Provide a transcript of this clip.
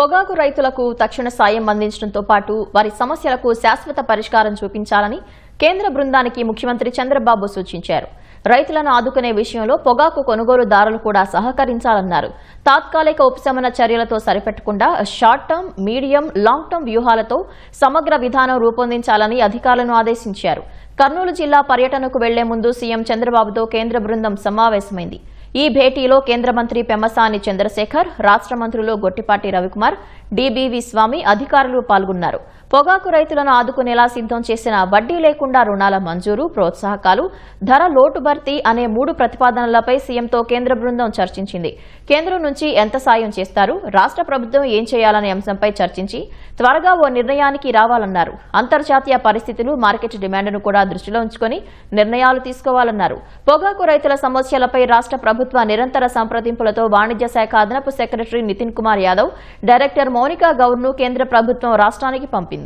పొగాకు రైతులకు తక్షణ సాయం అందించడంతో పాటు వారి సమస్యలకు శాశ్వత పరిష్కారం చూపించాలని కేంద్ర బృందానికి ముఖ్యమంత్రి చంద్రబాబు సూచించారు. రైతులను ఆదుకునే విషయంలో పొగాకు కొనుగోలుదారులు కూడా సహకరించాలన్నారు. తాత్కాలిక ఉపశమన చర్యలతో సరిపెట్టకుండా short term, medium, long term వ్యూహాలతో సమగ్ర విధానం రూపొందించాలని అధికారులను ఆదేశించారు. కర్నూలు జిల్లా పర్యటనకు వెళ్లే ముందు సీఎం చంద్రబాబుతో కేంద్ర బృందం సమావేశమైంది. ఈ భేటీలో కేంద్ర మంత్రి పెమ్మసాని చంద్రశేఖర్, రాష్ట్ర మంత్రులు గొట్టిపాటి రవికుమార్, డీబీవీ స్వామి అధికారులు పాల్గొన్నారు. పొగాకు రైతులను ఆదుకునేలా సిద్దం చేసిన వడ్డీ లేకుండా రుణాల మంజూరు, ప్రోత్సాహకాలు, ధర లోటు భర్తీ అనే 3 ప్రతిపాదనలపై సీఎంతో కేంద్ర బృందం చర్చించింది. కేంద్రం నుంచి ఎంత సాయం చేస్తారు, రాష్ట్ర ప్రభుత్వం ఏం చేయాలనే అంశంపై చర్చించి త్వరగా ఓ నిర్ణయానికి రావాలన్నారు. అంతర్జాతీయ పరిస్థితులు, మార్కెట్ డిమాండ్ను కూడా దృష్టిలో ఉంచుకుని నిర్ణయాలు తీసుకోవాలన్నారు. పొగాకు రైతుల సమస్యలపై రాష్ట్ర ప్రభుత్వ నిరంతర సంప్రదింపులతో వాణిజ్య శాఖ అదనపు సెక్రటరీ నితిన్ కుమార్ యాదవ్, డైరెక్టర్ మౌనికా గౌర్ను కేంద్ర ప్రభుత్వం రాష్ట్రానికి పంపింది.